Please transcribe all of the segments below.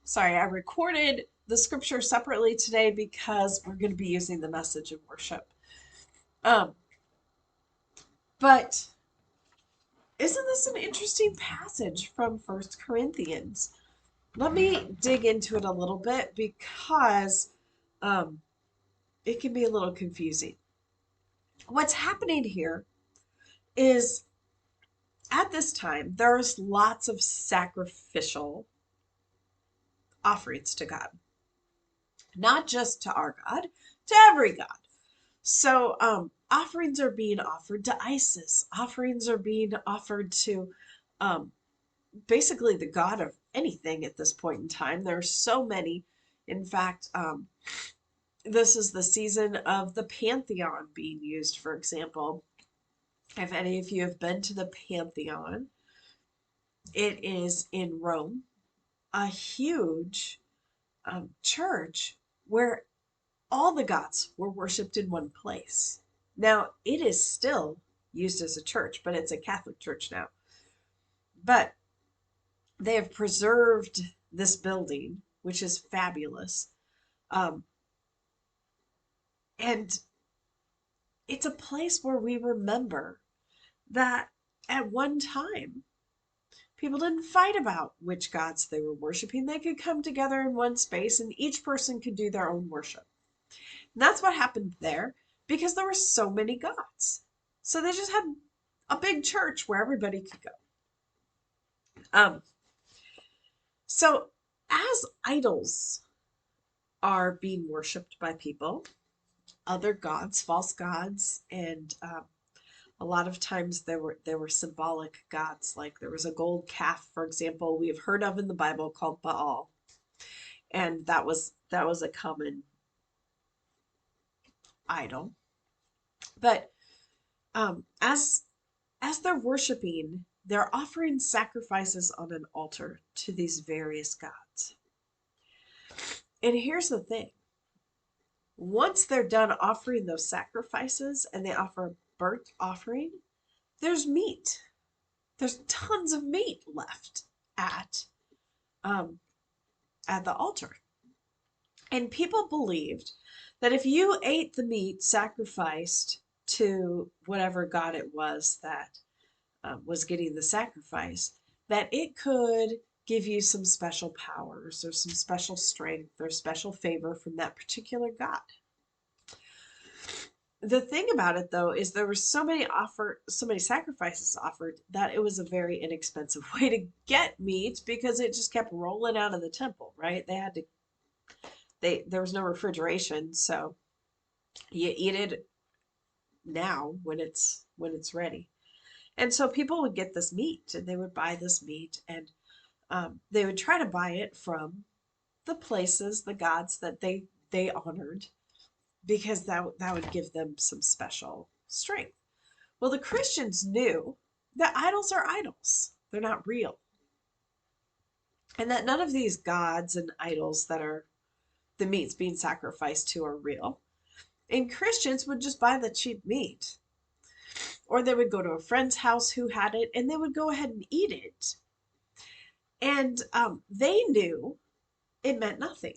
Sorry, I recorded the scripture separately today because we're going to be using the message in worship. Um, but isn't this an interesting passage from First Corinthians? Let me dig into it a little bit because um, it can be a little confusing. What's happening here is at this time, there's lots of sacrificial offerings to God, not just to our God, to every God. So, offerings are being offered to Isis. Offerings are being offered to um, basically the god of anything at this point in time. There are so many. In fact, this is the season of the Pantheon being used, for example. If any of you have been to the Pantheon, it is in Rome, a huge church where all the gods were worshipped in one place. Now, it is still used as a church, but it's a Catholic church now. But they have preserved this building, which is fabulous. Um, and it's a place where we remember that at one time, people didn't fight about which gods they were worshiping. They could come together in one space and each person could do their own worship. And that's what happened there because there were so many gods. So they just had a big church where everybody could go. Um, so as idols are being worshipped by people, other gods, false gods, and a lot of times there were symbolic gods. Like there was a gold calf, for example, we have heard of in the Bible called Baal, and that was a common idol. But as they're worshiping, they're offering sacrifices on an altar to these various gods. And here's the thing: once they're done offering those sacrifices and they offer a burnt offering, there's meat. There's tons of meat left at um, at the altar. And people believed that if you ate the meat sacrificed to whatever god it was that was getting the sacrifice, that it could give you some special powers or some special strength or special favor from that particular god. The thing about it though is there were so many sacrifices offered that it was a very inexpensive way to get meat because it just kept rolling out of the temple, right? There was no refrigeration, so you eat it now when it's ready. And so people would get this meat and they would buy this meat, and they would try to buy it from the places, the gods that they honored, because that would give them some special strength. Well, the Christians knew that idols are idols. They're not real. And that none of these gods and idols that are the meats being sacrificed to are real. And Christians would just buy the cheap meat. Or they would go to a friend's house who had it and they would go ahead and eat it. And they knew it meant nothing.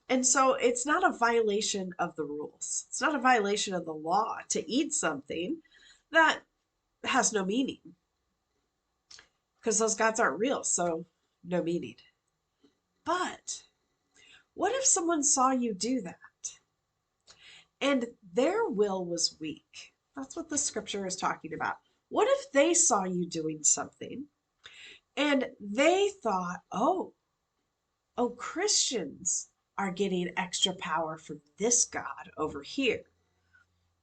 And so it's not a violation of the rules. It's not a violation of the law to eat something that has no meaning because those gods aren't real. So no meaning. But what if someone saw you do that and their will was weak? That's what the scripture is talking about. What if they saw you doing something and they thought, oh, Christians are getting extra power from this God over here.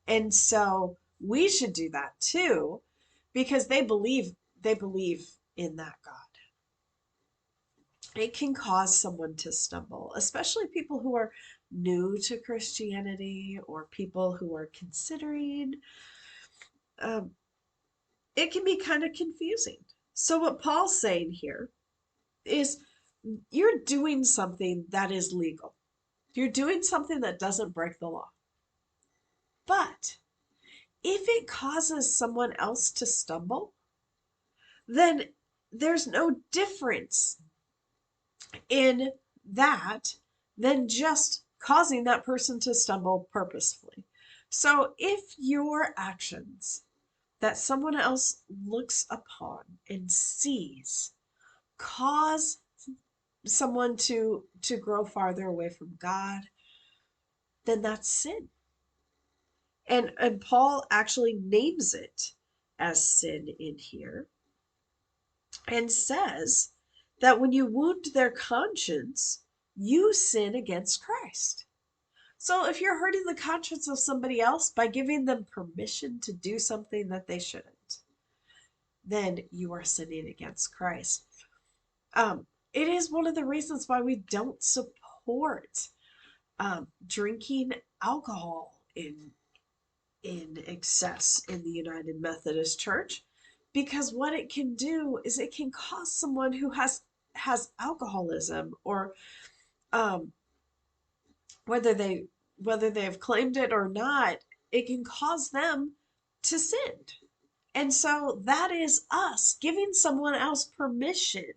And so we should do that too because they believe in that God. It can cause someone to stumble, especially people who are new to Christianity or people who are considering. Um, it can be kind of confusing. So, what Paul's saying here is you're doing something that is legal, you're doing something that doesn't break the law. But if it causes someone else to stumble, then there's no difference in that than just causing that person to stumble purposefully. So if your actions that someone else looks upon and sees cause someone to grow farther away from God, then that's sin. And Paul actually names it as sin in here and says that when you wound their conscience, you sin against Christ. So if you're hurting the conscience of somebody else by giving them permission to do something that they shouldn't, then you are sinning against Christ. It is one of the reasons why we don't support drinking alcohol in excess in the United Methodist Church, because what it can do is it can cause someone who has alcoholism, or um, whether they've claimed it or not, it can cause them to sin. And so that is us giving someone else permission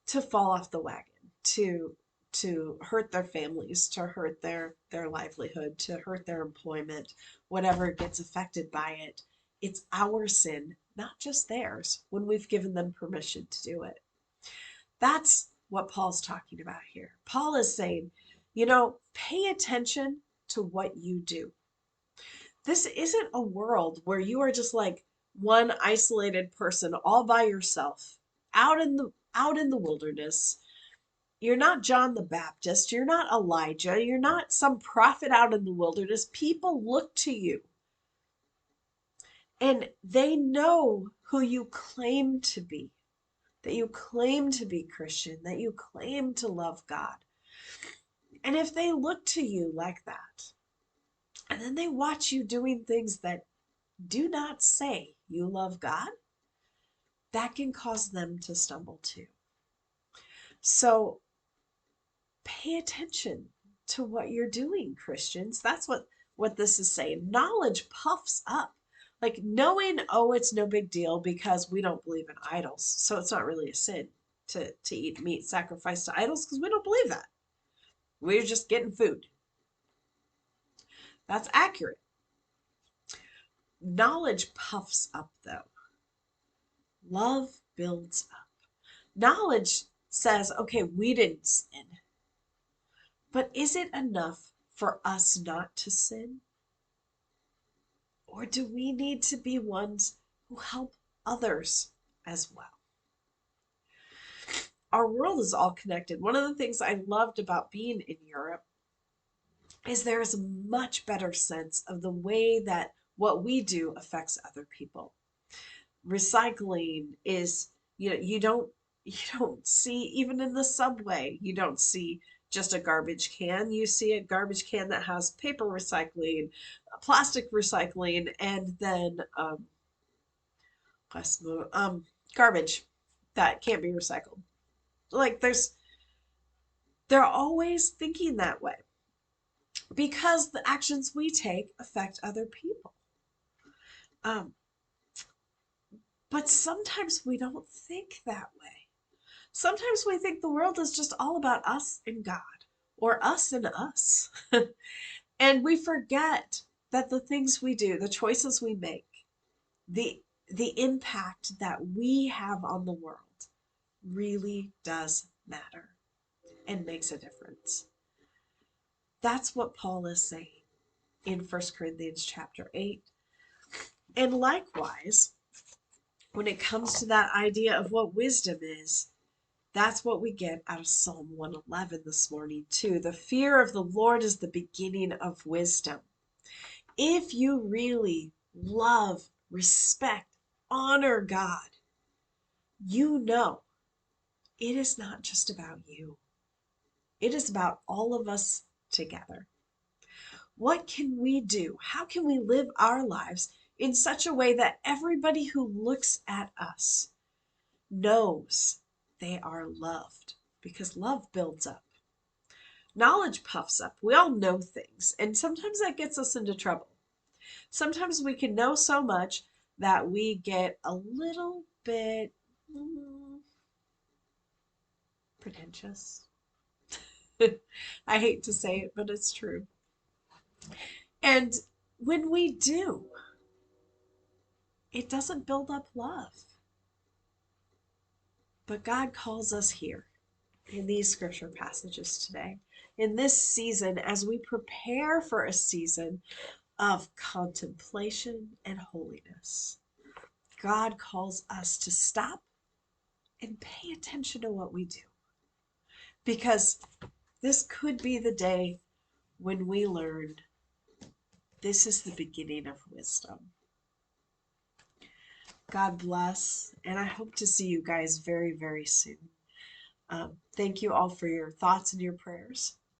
to fall off the wagon, to hurt their families, to hurt their livelihood, to hurt their employment, whatever gets affected by it. It's our sin, not just theirs, when we've given them permission to do it. That's what Paul's talking about here. Paul is saying, pay attention to what you do. This isn't a world where you are just like one isolated person all by yourself out in the wilderness. You're not John the Baptist. You're not Elijah. You're not some prophet out in the wilderness. People look to you and they know who you claim to be, that you claim to be Christian, that you claim to love God. And if they look to you like that, and then they watch you doing things that do not say you love God, that can cause them to stumble too. So pay attention to what you're doing, Christians. That's what this is saying. Knowledge puffs up. Like knowing, oh, it's no big deal because we don't believe in idols. So it's not really a sin to eat meat sacrificed to idols because we don't believe that. We're just getting food. That's accurate. Knowledge puffs up, though. Love builds up. Knowledge says, okay, we didn't sin. But is it enough for us not to sin? Or do we need to be ones who help others as well? Our world is all connected. One of the things I loved about being in Europe is there is a much better sense of the way that what we do affects other people. Recycling is, you don't see, even in the subway, you don't see just a garbage can. You see a garbage can that has paper recycling, plastic recycling, and then garbage that can't be recycled. Like they're always thinking that way because the actions we take affect other people. Um, but sometimes we don't think that way. Sometimes we think the world is just all about us and God, or us and us. And we forget that the things we do, the choices we make, the impact that we have on the world really does matter and makes a difference. That's what Paul is saying in 1 Corinthians chapter 8. And likewise, when it comes to that idea of what wisdom is, that's what we get out of Psalm 111 this morning, too. The fear of the Lord is the beginning of wisdom. If you really love, respect, honor God, you know it is not just about you. It is about all of us together. What can we do? How can we live our lives in such a way that everybody who looks at us knows they are loved? Because love builds up. Knowledge puffs up. We all know things, and sometimes that gets us into trouble. Sometimes we can know so much that we get a little bit pretentious. I hate to say it, but it's true. And when we do, it doesn't build up love. But God calls us here in these scripture passages today, in this season, as we prepare for a season of contemplation and holiness. God calls us to stop and pay attention to what we do, because this could be the day when we learn this is the beginning of wisdom. God bless, and I hope to see you guys very, very soon. Thank you all for your thoughts and your prayers.